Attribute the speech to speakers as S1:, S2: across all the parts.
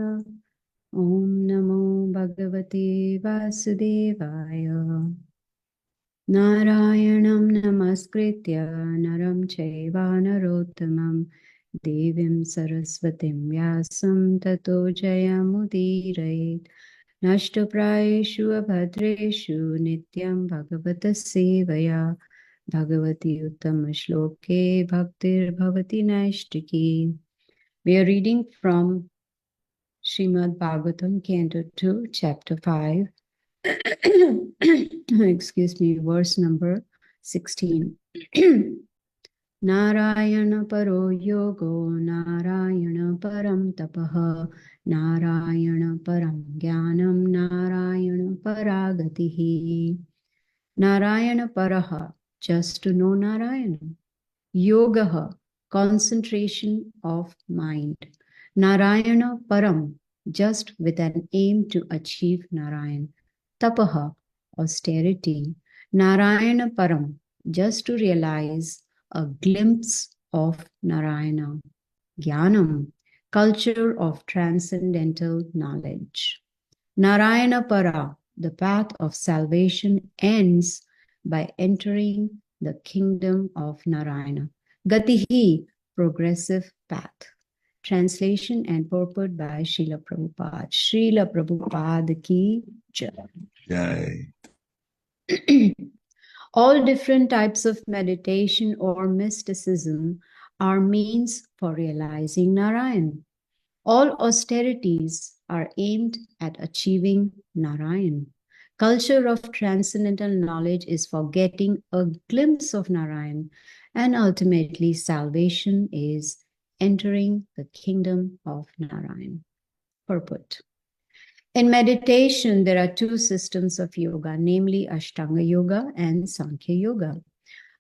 S1: Om Namo Bhagavate Vasudevaya. Narayanam Namaskritya Naram Chaiva Narottamam Devim Saraswatim Vyasam Tato Jayamudirayet. Nashtoprayeshu Abhadreshu Nityam Bhagavata Sevaya Bhagavati Uttama Shloke Bhaktir Bhavati Naishtiki. We are reading from Srimad Bhagavatam, Canto 2, Chapter 5. Excuse me, verse number 16. Narayana paro yogo, Narayana param tapaha, Narayana param jnanam, Narayana paragatihi. Narayana paraha, just to know Narayana. Yogaha, concentration of mind. Narayana param, just with an aim to achieve Narayan. Tapaha, austerity. Narayana param, just to realize a glimpse of Narayana. Jnanam, culture of transcendental knowledge. Narayana para, the path of salvation ends by entering the kingdom of Narayana. Gatihi, progressive path. Translation and purport by Srila Prabhupada. Srila Prabhupada ki jai. All different types of meditation or mysticism are means for realizing Narayan. All austerities are aimed at achieving Narayan. Culture of transcendental knowledge is for getting a glimpse of Narayan, and ultimately salvation is entering the kingdom of Narayan. Purport. In meditation, there are two systems of yoga, namely Ashtanga Yoga and Sankhya Yoga.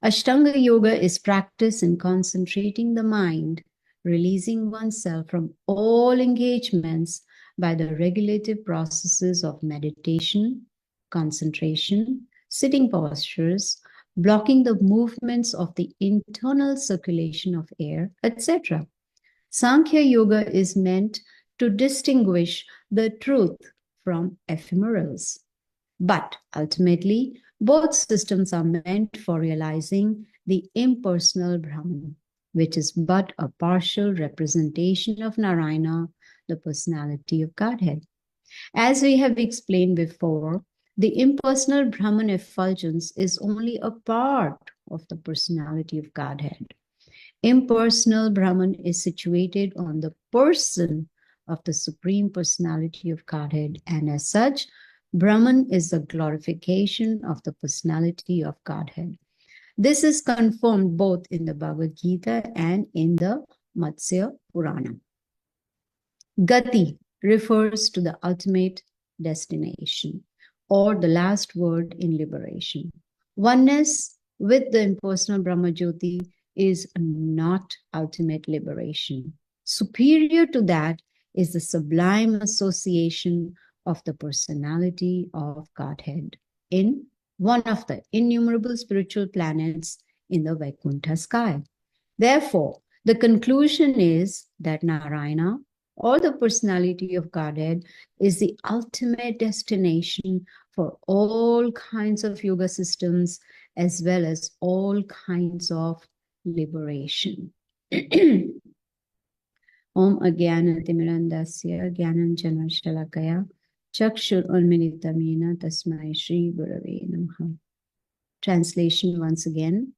S1: Ashtanga Yoga is practice in concentrating the mind, releasing oneself from all engagements by the regulative processes of meditation, concentration, sitting postures, blocking the movements of the internal circulation of air, etc. Sankhya Yoga is meant to distinguish the truth from ephemerals. But ultimately, both systems are meant for realizing the impersonal Brahman, which is but a partial representation of Narayana, the personality of Godhead. As we have explained before, the impersonal Brahman effulgence is only a part of the personality of Godhead. Impersonal Brahman is situated on the person of the Supreme Personality of Godhead, and as such, Brahman is the glorification of the personality of Godhead. This is confirmed both in the Bhagavad Gita and in the Matsya Purana. Gati refers to the ultimate destination or the last word in liberation. Oneness with the impersonal Brahma Jyoti is not ultimate liberation. Superior to that is the sublime association of the personality of Godhead in one of the innumerable spiritual planets in the Vaikuntha sky. Therefore, the conclusion is that Narayana, or the personality of Godhead, is the ultimate destination for all kinds of yoga systems as well as all kinds of liberation. Om Agyanatimirandasya Gyananjana Shalakaya Chakshur Unmilitamena Tasmai Shri Gurave Namaha. Translation once again.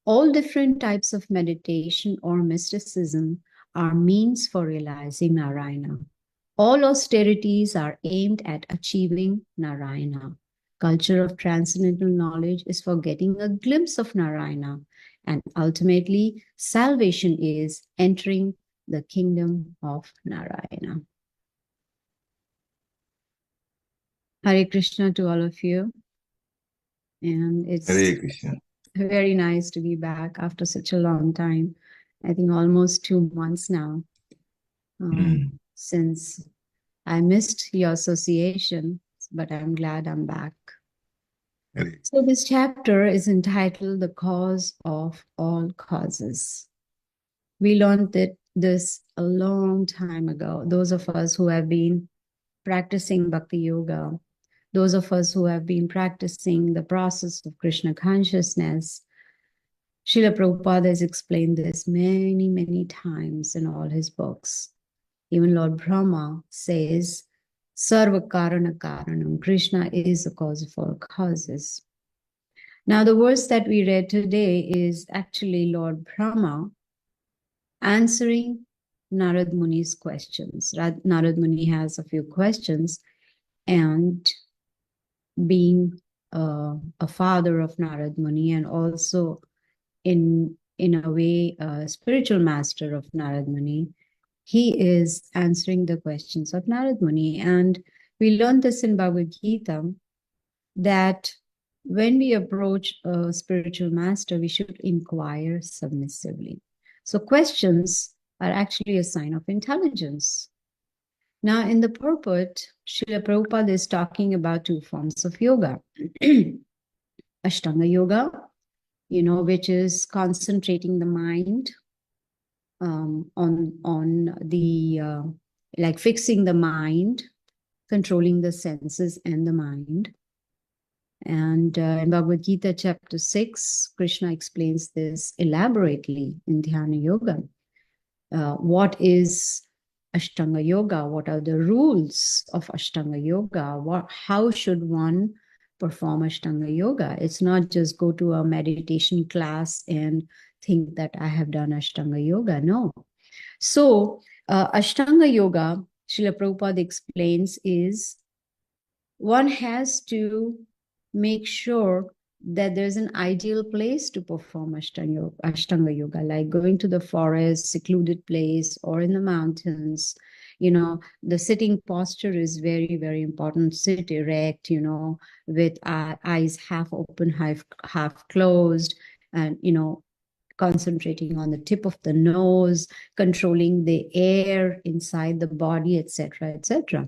S1: All different types of meditation or mysticism are means for realizing Narayana. All austerities are aimed at achieving Narayana. Culture of transcendental knowledge is for getting a glimpse of Narayana, and ultimately salvation is entering the kingdom of Narayana. Hare Krishna to all of you. And it's
S2: Hare Krishna.
S1: Very nice to be back after such a long time. I think almost 2 months now since I missed your association, but I'm glad I'm back. So this chapter is entitled The Cause of All Causes. We learned it this a long time ago. Those of us who have been practicing Bhakti Yoga, those of us who have been practicing the process of Krishna consciousness, Srila Prabhupada has explained this many, many times in all his books. Even Lord Brahma says, Sarva Karana Karanam, Krishna is the cause of all causes. Now, the verse that we read today is actually Lord Brahma answering Narad Muni's questions. Narad Muni has a few questions, and being a father of Narad Muni and also in a way a spiritual master of Narad Muni, he is answering the questions of Narad Muni. And we learned this in Bhagavad Gita, that when we approach a spiritual master, we should inquire submissively. So questions are actually a sign of intelligence. Now, in the purport, Srila Prabhupada is talking about two forms of yoga. Ashtanga yoga, which is concentrating the mind on the like fixing the mind, controlling the senses and the mind. And in Bhagavad Gita chapter 6, Krishna explains this elaborately in Dhyana Yoga. What is Ashtanga Yoga? What are the rules of Ashtanga Yoga? How should one perform Ashtanga Yoga? It's not just go to a meditation class and think that I have done Ashtanga Yoga. No. So Ashtanga Yoga, Srila Prabhupada explains, is one has to make sure that there's an ideal place to perform Ashtanga Yoga, like going to the forest, secluded place, or in the mountains. The sitting posture is very, very important. Sit erect, with eyes half open, half closed, and, concentrating on the tip of the nose, controlling the air inside the body, etc., etc.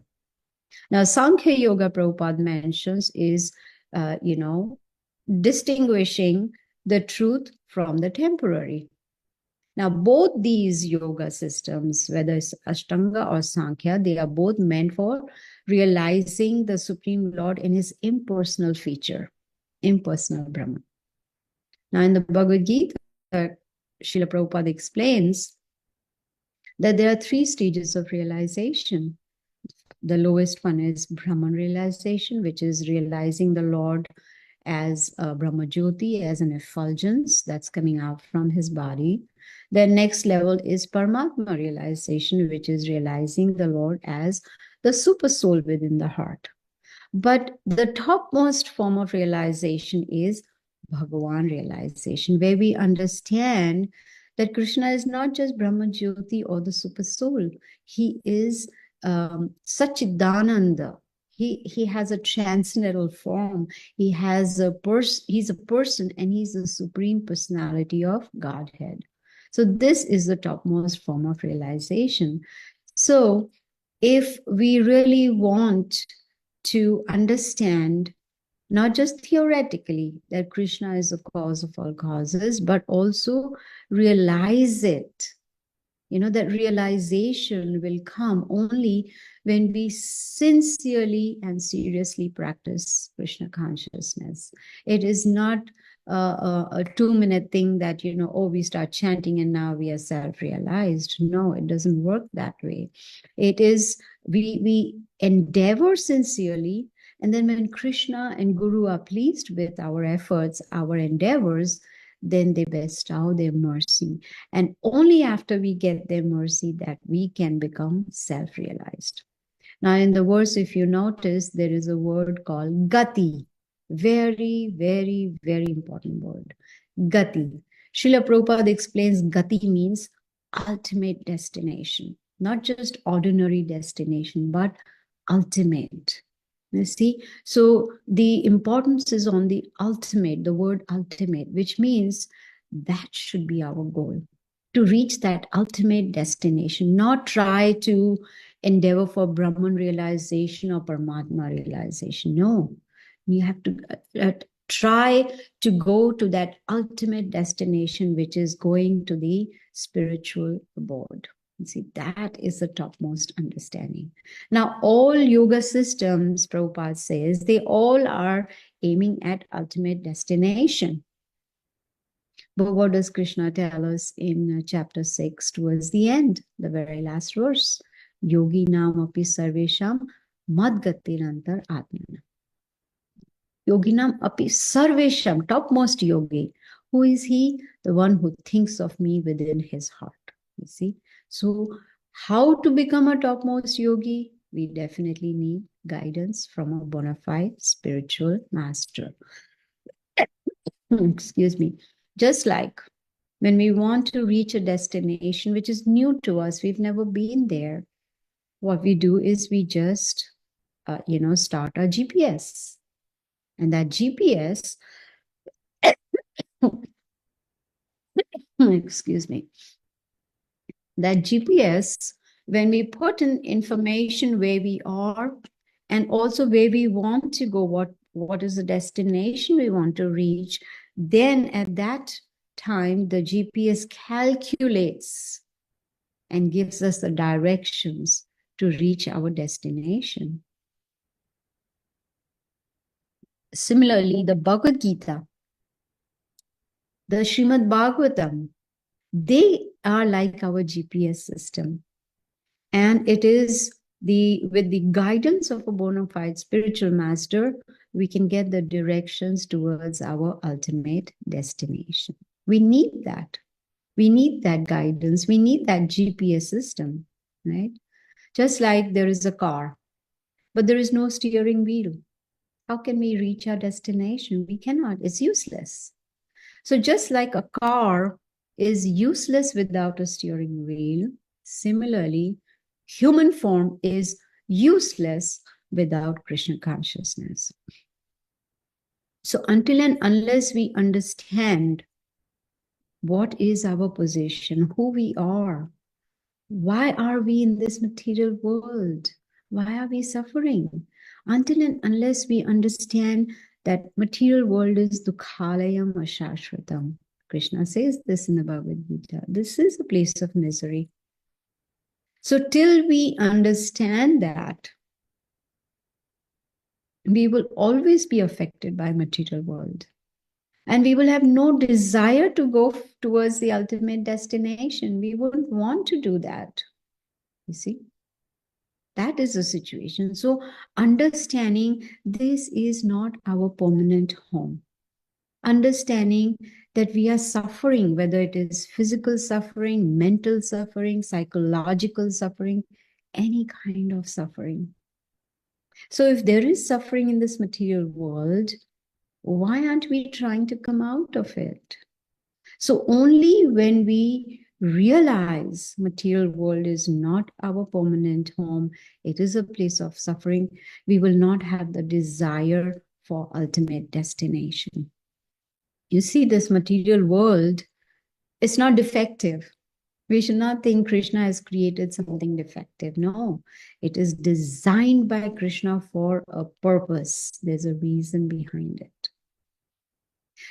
S1: Now, Sankhya Yoga, Prabhupada mentions, is, distinguishing the truth from the temporary. Now, both these yoga systems, whether it's Ashtanga or Sankhya, they are both meant for realizing the Supreme Lord in his impersonal feature, impersonal Brahman. Now, in the Bhagavad Gita, Srila Prabhupada explains that there are three stages of realization. The lowest one is Brahman realization, which is realizing the Lord as Brahma Jyoti, as an effulgence that's coming out from his body. The next level is Paramatma realization, which is realizing the Lord as the super soul within the heart. But the topmost form of realization is Bhagavan realization, where we understand that Krishna is not just Brahma Jyoti or the super soul. He is Satchidananda. He has a transcendental form. He's a person, and he's the supreme personality of Godhead. So this is the topmost form of realization. So if we really want to understand, not just theoretically, that Krishna is the cause of all causes, but also realize it. That realization will come only when we sincerely and seriously practice Krishna consciousness. It is not a 2-minute thing that, we start chanting and now we are self-realized. No, it doesn't work that way. It is, we endeavor sincerely, and then when Krishna and Guru are pleased with our efforts, our endeavors, then they bestow their mercy. And only after we get their mercy that we can become self-realized. Now, in the verse, if you notice, there is a word called Gati. Very, very, very important word. Gati. Srila Prabhupada explains Gati means ultimate destination. Not just ordinary destination, but ultimate. You see, so the importance is on the ultimate, the word ultimate, which means that should be our goal, to reach that ultimate destination, not try to endeavor for Brahman realization or Paramatma realization. No, you have to try to go to that ultimate destination, which is going to the spiritual abode. You see, that is the topmost understanding. Now, all yoga systems, Prabhupada says, they all are aiming at ultimate destination. But what does Krishna tell us in chapter 6 towards the end, the very last verse? Yogi nam api sarvesham madgatinantar atmana. Yoginam api sarvesham, topmost yogi. Who is he? The one who thinks of me within his heart. You see? So, how to become a topmost yogi? We definitely need guidance from a bona fide spiritual master. Excuse me. Just like when we want to reach a destination which is new to us, we've never been there, what we do is we just, start our GPS. And that GPS, excuse me, that GPS, when we put in information where we are and also where we want to go, what is the destination we want to reach, then at that time, the GPS calculates and gives us the directions to reach our destination. Similarly, the Bhagavad Gita, the Srimad Bhagavatam, they are like our GPS system. And it is with the guidance of a bona fide spiritual master, we can get the directions towards our ultimate destination. We need that. We need that guidance. We need that GPS system, right? Just like there is a car, but there is no steering wheel. How can we reach our destination? We cannot. It's useless. So just like a car is useless without a steering wheel, similarly, human form is useless without Krishna consciousness. So until and unless we understand what is our position, who we are, why are we in this material world? Why are we suffering? Until and unless we understand that material world is dukhalayam ashashvatam. Krishna says this in the Bhagavad Gita. This is a place of misery. So till we understand that, we will always be affected by material world. And we will have no desire to go towards the ultimate destination. We wouldn't want to do that. You see? That is the situation. So understanding this is not our permanent home. Understanding that we are suffering, whether it is physical suffering, mental suffering, psychological suffering, any kind of suffering. So if there is suffering in this material world, why aren't we trying to come out of it? So only when we realize material world is not our permanent home, it is a place of suffering, we will not have the desire for ultimate destination. You see, this material world is not defective. We should not think Krishna has created something defective. No, it is designed by Krishna for a purpose. There's a reason behind it.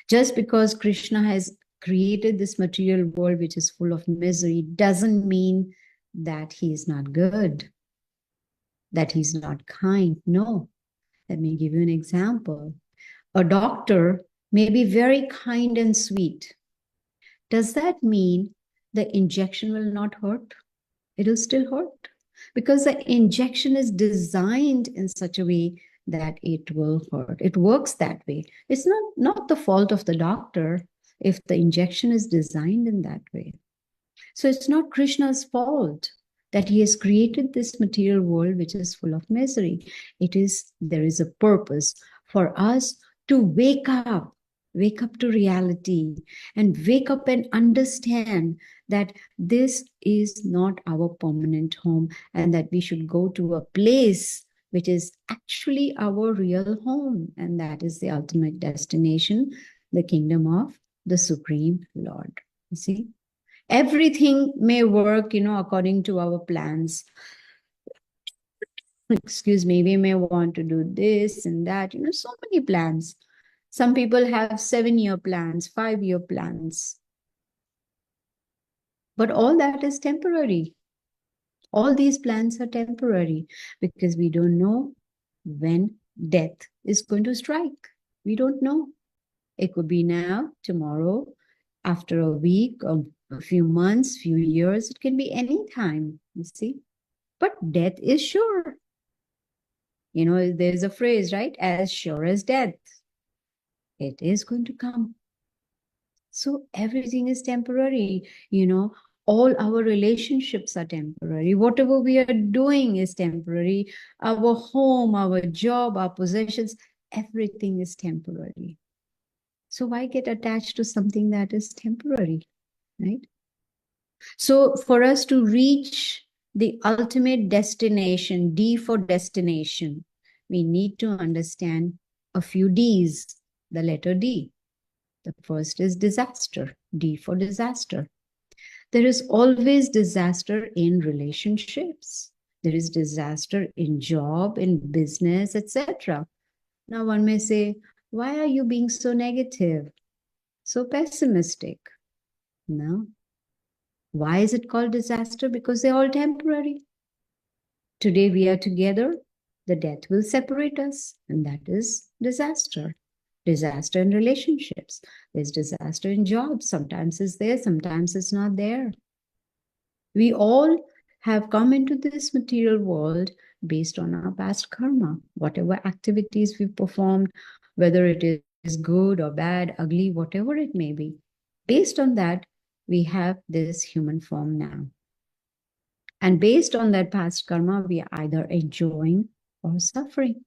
S1: Just because Krishna has created this material world which is full of misery doesn't mean that he is not good, that he's not kind. No. Let me give you an example. A doctor may be very kind and sweet. Does that mean the injection will not hurt? It'll still hurt because the injection is designed in such a way that it will hurt. It works that way. It's not the fault of the doctor if the injection is designed in that way. So it's not Krishna's fault that he has created this material world which is full of misery. There is a purpose for us to wake up to reality and wake up and understand that this is not our permanent home and that we should go to a place which is actually our real home, and that is the ultimate destination, the kingdom of the Supreme Lord. You see, everything may work, according to our plans. Excuse me, we may want to do this and that, so many plans. Some people have 7-year plans, 5-year plans. But all that is temporary. All these plans are temporary because we don't know when death is going to strike. We don't know. It could be now, tomorrow, after a week, or a few months, few years. It can be any time, you see. But death is sure. You know, there's a phrase, right? As sure as death. It is going to come. So everything is temporary, you know. All our relationships are temporary. Whatever we are doing is temporary. Our home, our job, our possessions, everything is temporary. So why get attached to something that is temporary, right? So for us to reach the ultimate destination, D for destination, we need to understand a few Ds, the letter D. The first is disaster, D for disaster. There is always disaster in relationships. There is disaster in job, in business, etc. Now one may say, why are you being so negative, so pessimistic? No. Why is it called disaster? Because they're all temporary. Today we are together, the death will separate us, and that is disaster. Disaster in relationships. There's disaster in jobs. Sometimes it's there, sometimes it's not there. We all have come into this material world based on our past karma. Whatever activities we performed, whether it is good or bad, ugly, whatever it may be, based on that, we have this human form now. And based on that past karma, we are either enjoying or suffering.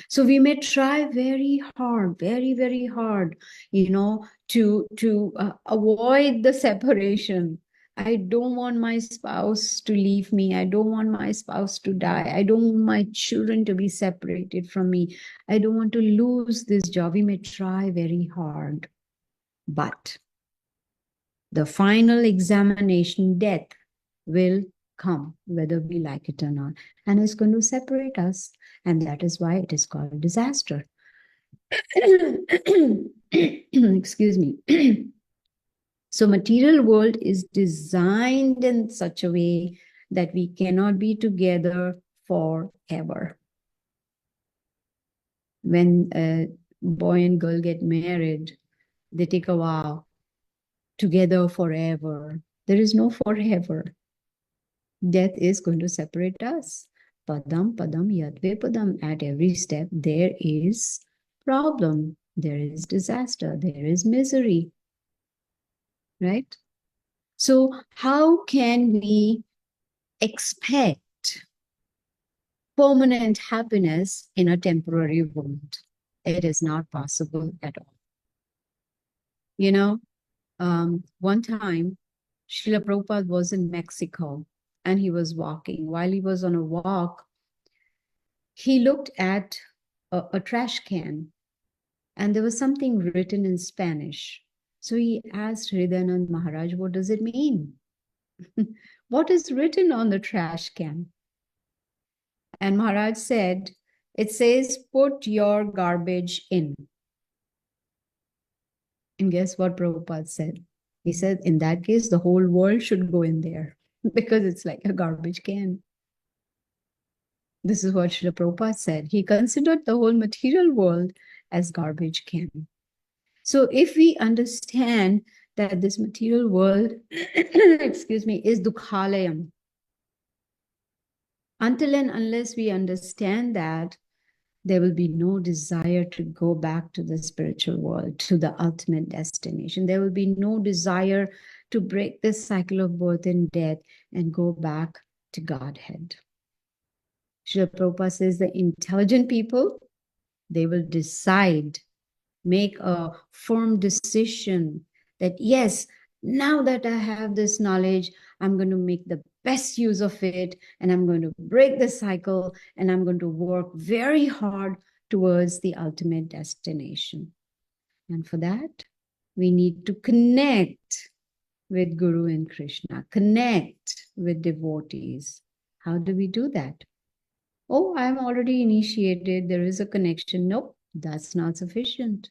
S1: So we may try very hard, very, very hard, you know, to avoid the separation. I don't want my spouse to leave me. I don't want my spouse to die. I don't want my children to be separated from me. I don't want to lose this job. We may try very hard. But the final examination, death, will come, whether we like it or not, and it's going to separate us. And that is why it is called disaster. Excuse me. So material world is designed in such a way that we cannot be together forever. When a boy and girl get married, they take a vow, together forever. There is no forever. Death is going to separate us. Padam, padam, yadve padam. At every step, there is problem. There is disaster. There is misery. Right? So how can we expect permanent happiness in a temporary world? It is not possible at all. You know, one time, Srila Prabhupada was in Mexico and he was walking. While he was on a walk, he looked at a trash can and there was something written in Spanish. So he asked Hridayanand Maharaj, what does it mean? What is written on the trash can? And Maharaj said, it says, put your garbage in. And guess what Prabhupada said? He said, in that case, the whole world should go in there because it's like a garbage can. This is what Srila Prabhupada said. He considered the whole material world as garbage can. So if we understand that this material world, excuse me, is dukhalayam, until and unless we understand that, there will be no desire to go back to the spiritual world, to the ultimate destination. There will be no desire to break this cycle of birth and death and go back to Godhead. Srila Prabhupada says the intelligent people, they will decide, make a firm decision that yes, now that I have this knowledge, I'm going to make the best use of it and I'm going to break the cycle and I'm going to work very hard towards the ultimate destination. And for that, we need to connect with Guru and Krishna, connect with devotees. How do we do that? Oh, I'm already initiated. There is a connection. Nope, that's not sufficient.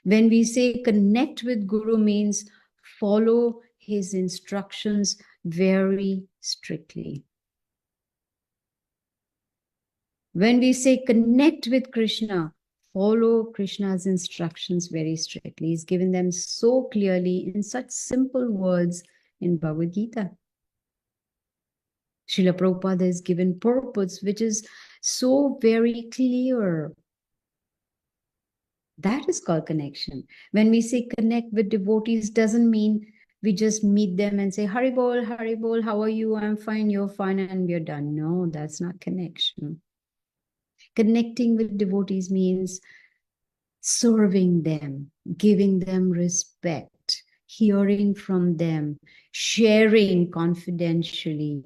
S1: When we say connect with Guru means follow his instructions, very strictly. When we say connect with Krishna, follow Krishna's instructions very strictly. He's given them so clearly in such simple words in Bhagavad Gita. Srila Prabhupada has given purpose, which is so very clear. That is called connection. When we say connect with devotees, doesn't mean we just meet them and say, Hari Bol, how are you? I'm fine, you're fine, and we're done. No, that's not connection. Connecting with devotees means serving them, giving them respect, hearing from them, sharing confidentially.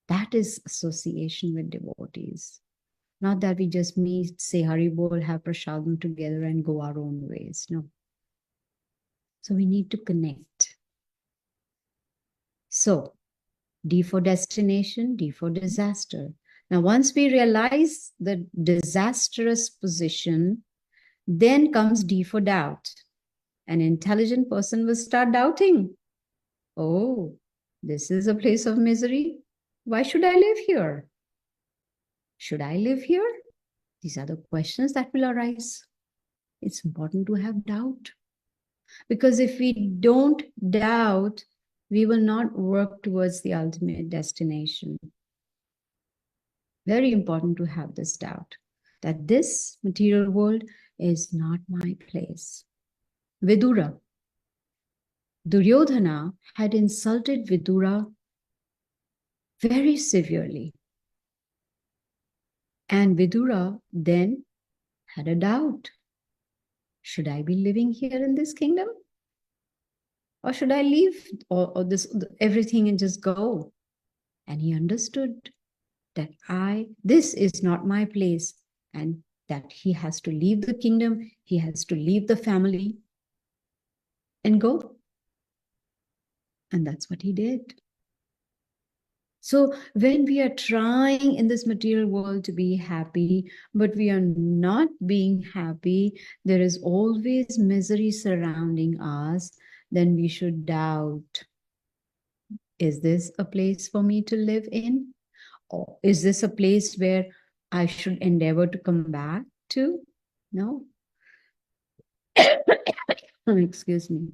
S1: That is association with devotees. Not that we just meet, say Hari Bol, have prasadam together and go our own ways. No. So we need to connect. So D for destination, D for disaster. Now, once we realize the disastrous position, then comes D for doubt. An intelligent person will start doubting. Oh, this is a place of misery. Why should I live here? Should I live here? These are the questions that will arise. It's important to have doubt. Because if we don't doubt, we will not work towards the ultimate destination. Very important to have this doubt that this material world is not my place. Vidura. Duryodhana had insulted Vidura very severely. And Vidura then had a doubt. Should I be living here in this kingdom? Or should I leave or this everything and just go? And he understood that this is not my place, and that he has to leave the kingdom, he has to leave the family and go. And that's what he did. So when we are trying in this material world to be happy, but we are not being happy, there is always misery surrounding us, then we should doubt, is this a place for me to live in? Or is this a place where I should endeavor to come back to? No. Excuse me.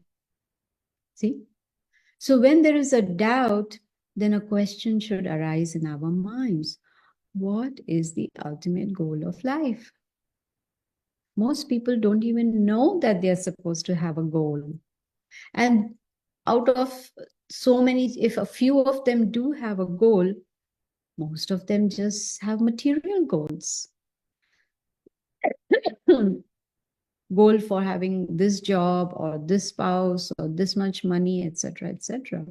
S1: See? So when there is a doubt, then a question should arise in our minds. What is the ultimate goal of life? Most people don't even know that they're supposed to have a goal. And out of so many, if a few of them do have a goal, most of them just have material goals. Goal for having this job or this spouse or this much money, etc., etc.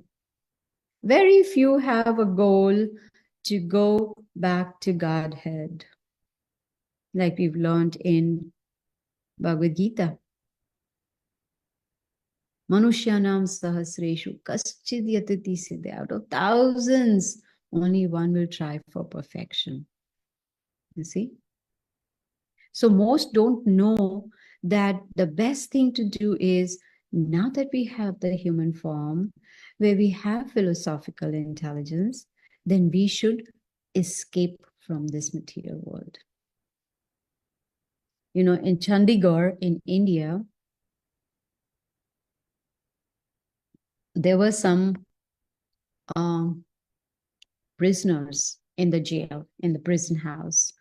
S1: Very few have a goal to go back to Godhead, like we've learned in Bhagavad Gita. Manushyanam sahasreshu kaschid yatati siddha. Out of thousands, only one will try for perfection. You see? So most don't know that the best thing to do is, now that we have the human form, where we have philosophical intelligence, then we should escape from this material world. You know, in Chandigarh, in India, there were some prisoners in the jail, in the prison house.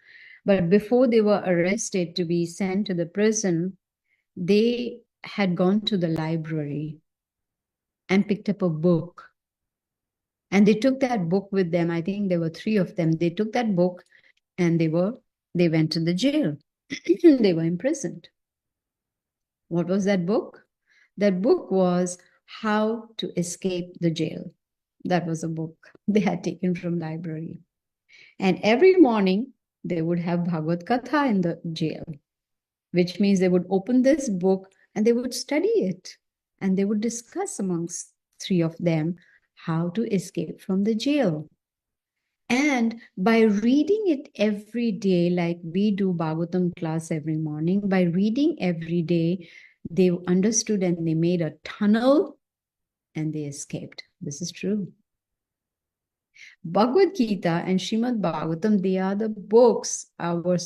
S1: But before they were arrested to be sent to the prison, they had gone to the library and picked up a book. And they took that book with them. I think there were 3 of them. They took that book and they went to the jail. They were imprisoned. What was that book? That book was How to Escape the Jail. That was a book they had taken from library. And every morning they would have Bhagavad Katha in the jail, which means they would open this book and they would study it. And they would discuss amongst 3 of them how to escape from the jail. And by reading it every day, like we do Bhagavatam class every morning, by reading every day, they understood and they made a tunnel and they escaped. This is true. Bhagavad Gita and Srimad Bhagavatam, they are the books, our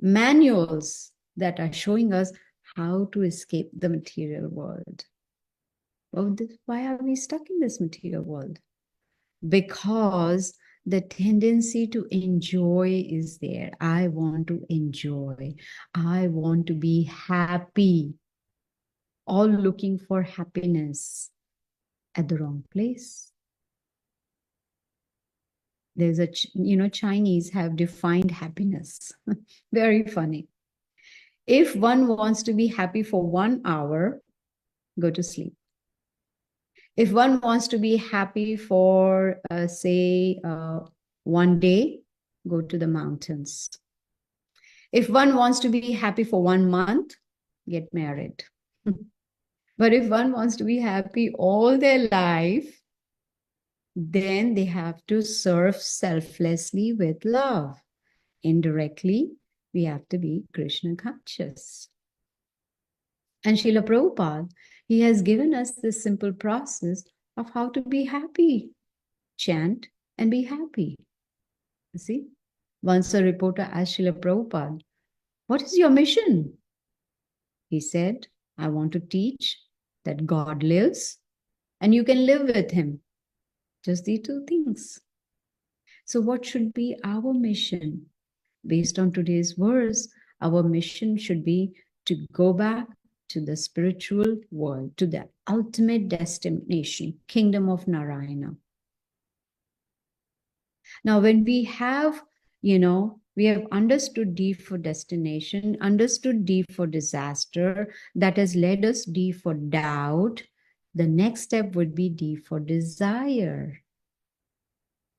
S1: manuals that are showing us how to escape the material world. Well, why are we stuck in this material world? Because the tendency to enjoy is there. I want to enjoy. I want to be happy. All looking for happiness at the wrong place. There's Chinese have defined happiness. Very funny. If one wants to be happy for 1 hour, go to sleep. If one wants to be happy for, say, 1 day, go to the mountains. If one wants to be happy for 1 month, get married. But if one wants to be happy all their life, then they have to serve selflessly with love. Indirectly, we have to be Krishna conscious. And Srila Prabhupada, he has given us this simple process of how to be happy. Chant and be happy. You see? Once a reporter asked Srila Prabhupada, what is your mission? He said, I want to teach that God lives and you can live with him. Just these two things. So what should be our mission? Based on today's verse, our mission should be to go back to the spiritual world, to the ultimate destination, kingdom of Narayana. Now, when we have, we have understood D for destination, understood D for disaster, that has led us D for doubt. The next step would be D for desire.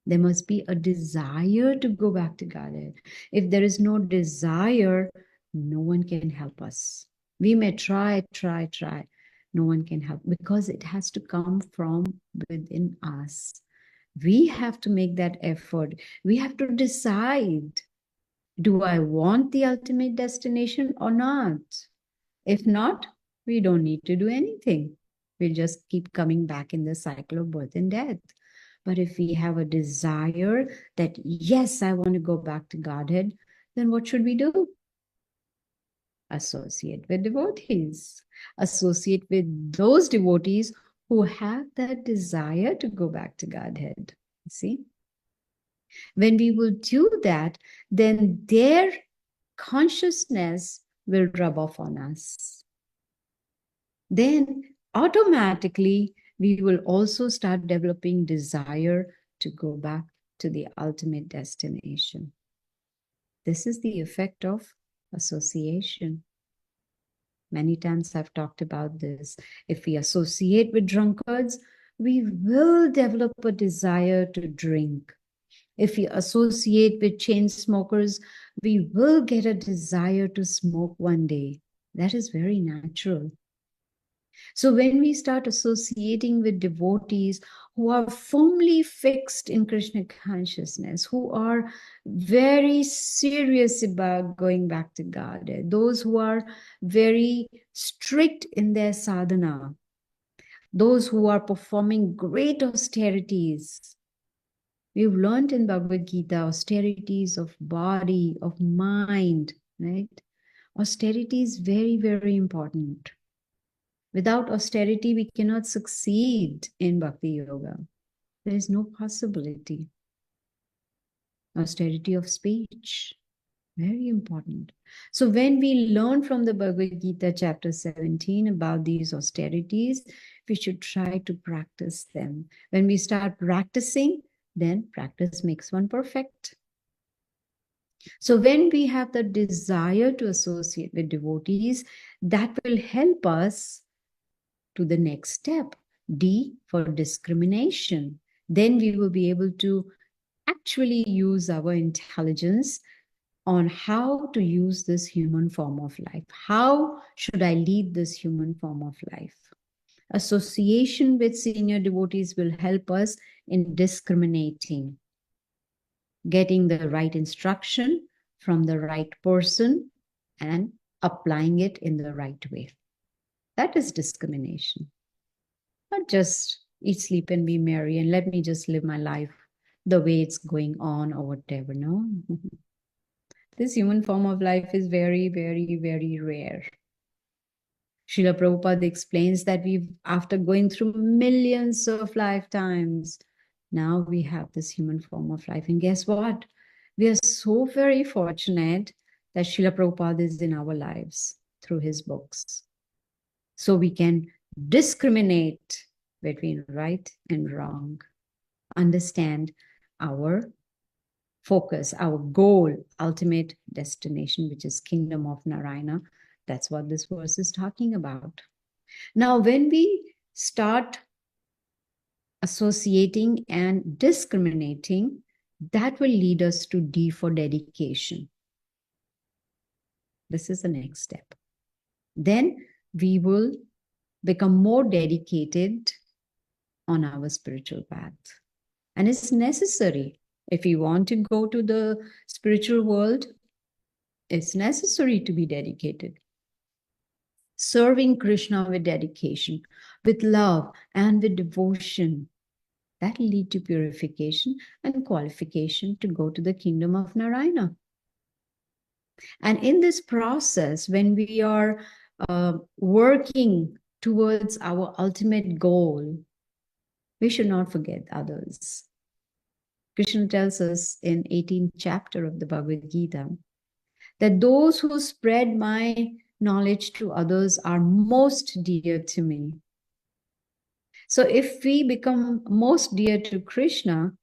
S1: There must be a desire to go back to Godhead. If there is no desire, no one can help us. We may try. No one can help because it has to come from within us. We have to make that effort. We have to decide, do I want the ultimate destination or not? If not, we don't need to do anything. We'll just keep coming back in the cycle of birth and death. But if we have a desire that, yes, I want to go back to Godhead, then what should we do? Associate with devotees. Associate with those devotees who have that desire to go back to Godhead. See? When we will do that, then their consciousness will rub off on us. Then automatically, we will also start developing desire to go back to the ultimate destination. This is the effect of association. Many times I've talked about this. If we associate with drunkards, we will develop a desire to drink. If we associate with chain smokers, we will get a desire to smoke one day. That is very natural. So when we start associating with devotees who are firmly fixed in Krishna consciousness, who are very serious about going back to God, those who are very strict in their sadhana, those who are performing great austerities. We've learned in Bhagavad Gita austerities of body, of mind, right? Austerity is very, very important. Without austerity, we cannot succeed in Bhakti Yoga. There is no possibility. Austerity of speech, very important. So when we learn from the Bhagavad Gita chapter 17 about these austerities, we should try to practice them. When we start practicing, then practice makes one perfect. So when we have the desire to associate with devotees, that will help us to the next step, D for discrimination. Then we will be able to actually use our intelligence on how to use this human form of life. How should I lead this human form of life? Association with senior devotees will help us in discriminating, getting the right instruction from the right person and applying it in the right way. That is discrimination. Not just eat, sleep, and be merry, and let me just live my life the way it's going on or whatever. No. This human form of life is very, very, very rare. Srila Prabhupada explains that after going through millions of lifetimes, now we have this human form of life. And guess what? We are so very fortunate that Srila Prabhupada is in our lives through his books. So we can discriminate between right and wrong, understand our focus, our goal, ultimate destination, which is Kingdom of Narayana. That's what this verse is talking about. Now, when we start associating and discriminating, that will lead us to D for dedication. This is the next step. Then we will become more dedicated on our spiritual path. And it's necessary. If we want to go to the spiritual world, it's necessary to be dedicated. Serving Krishna with dedication, with love, and with devotion, that will lead to purification and qualification to go to the kingdom of Narayana. And in this process, when we are working towards our ultimate goal, we should not forget others. Krishna tells us in 18th chapter of the Bhagavad Gita that those who spread my knowledge to others are most dear to me. So if we become most dear to Krishna,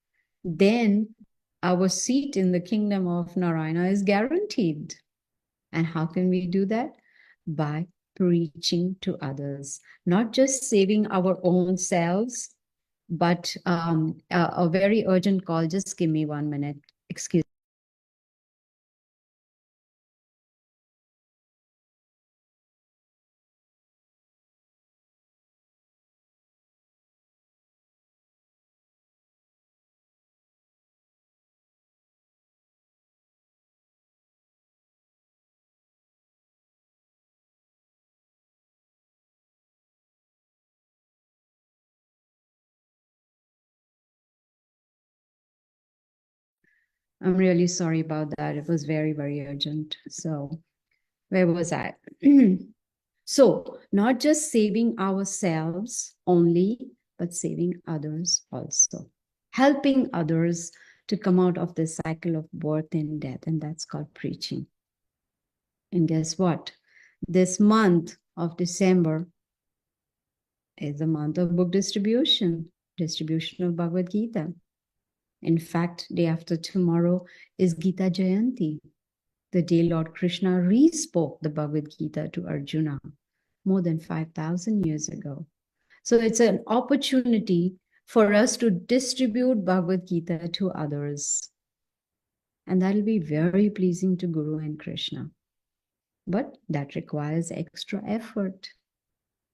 S1: then our seat in the kingdom of Narayana is guaranteed. And how can we do that? By preaching to others, not just saving our own selves, but a very urgent call. Just give me 1 minute. Excuse me. I'm really sorry about that. It was very, very urgent. So where was I? So not just saving ourselves only, but saving others also. Helping others to come out of the cycle of birth and death. And that's called preaching. And guess what? This month of December is a month of book distribution of Bhagavad Gita. In fact, day after tomorrow is Gita Jayanti, the day Lord Krishna re-spoke the Bhagavad Gita to Arjuna more than 5,000 years ago. So it's an opportunity for us to distribute Bhagavad Gita to others. And that'll be very pleasing to Guru and Krishna. But that requires extra effort,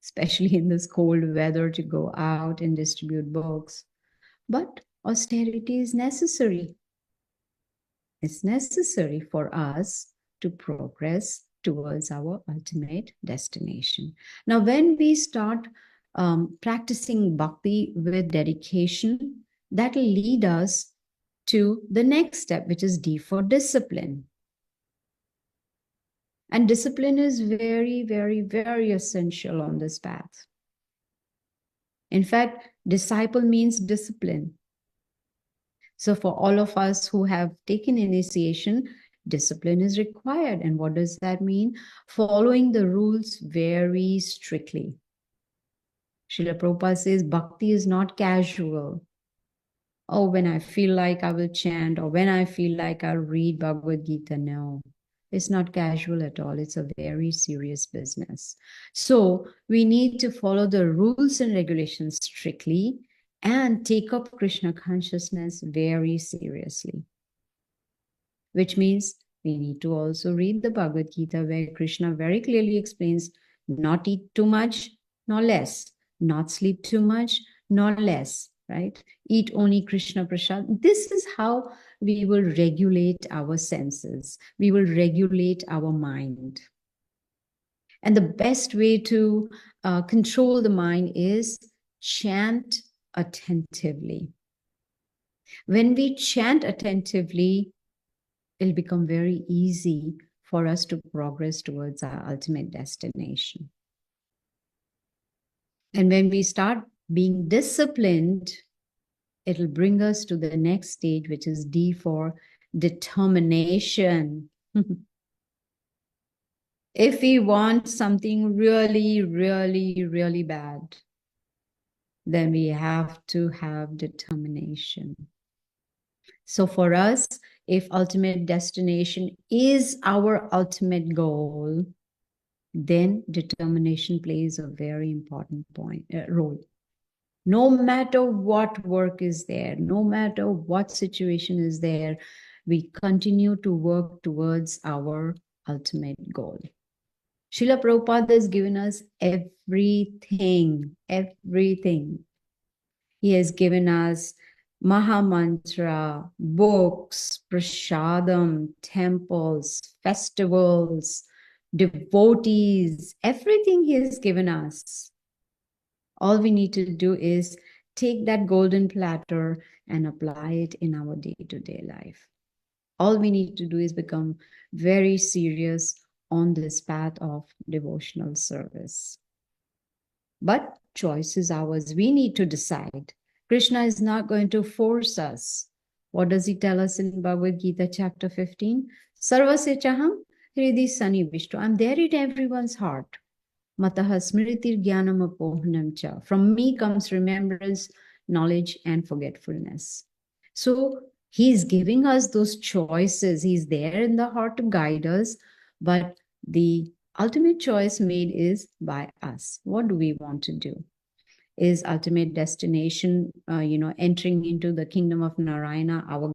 S1: especially in this cold weather, to go out and distribute books. But austerity is necessary. It's necessary for us to progress towards our ultimate destination. Now, when we start practicing bhakti with dedication, that will lead us to the next step, which is D for discipline. And discipline is very, very, very essential on this path. In fact, disciple means discipline. So for all of us who have taken initiation, discipline is required. And what does that mean? Following the rules very strictly. Srila Prabhupada says, bhakti is not casual. Oh, when I feel like I will chant, or when I feel like I'll read Bhagavad Gita. No, it's not casual at all. It's a very serious business. So we need to follow the rules and regulations strictly and take up Krishna consciousness very seriously. Which means we need to also read the Bhagavad Gita, where Krishna very clearly explains not eat too much, nor less, not sleep too much, nor less, right? Eat only Krishna Prasad. This is how we will regulate our senses. We will regulate our mind. And the best way to control the mind is chant attentively. When we chant attentively, it'll become very easy for us to progress towards our ultimate destination. And when we start being disciplined, it'll bring us to the next stage, which is D for determination. If we want something really, really, really bad, then we have to have determination. So for us, if ultimate destination is our ultimate goal, then determination plays a very important role. No matter what work is there, no matter what situation is there, we continue to work towards our ultimate goal. Srila Prabhupada has given us everything, everything. He has given us Mahamantra, books, prasadam, temples, festivals, devotees, everything he has given us. All we need to do is take that golden platter and apply it in our day-to-day life. All we need to do is become very serious on this path of devotional service. But choice is ours. We need to decide. Krishna is not going to force us. What does he tell us in Bhagavad Gita chapter 15? Sarvasya chaham hridi sanivishto. I'm there in everyone's heart. Mataha smritir jnanam apohanam cha. From me comes remembrance, knowledge, and forgetfulness. So he's giving us those choices. He's there in the heart to guide us, but the ultimate choice made is by us. What do we want to do? Is ultimate destination, entering into the kingdom of Narayana our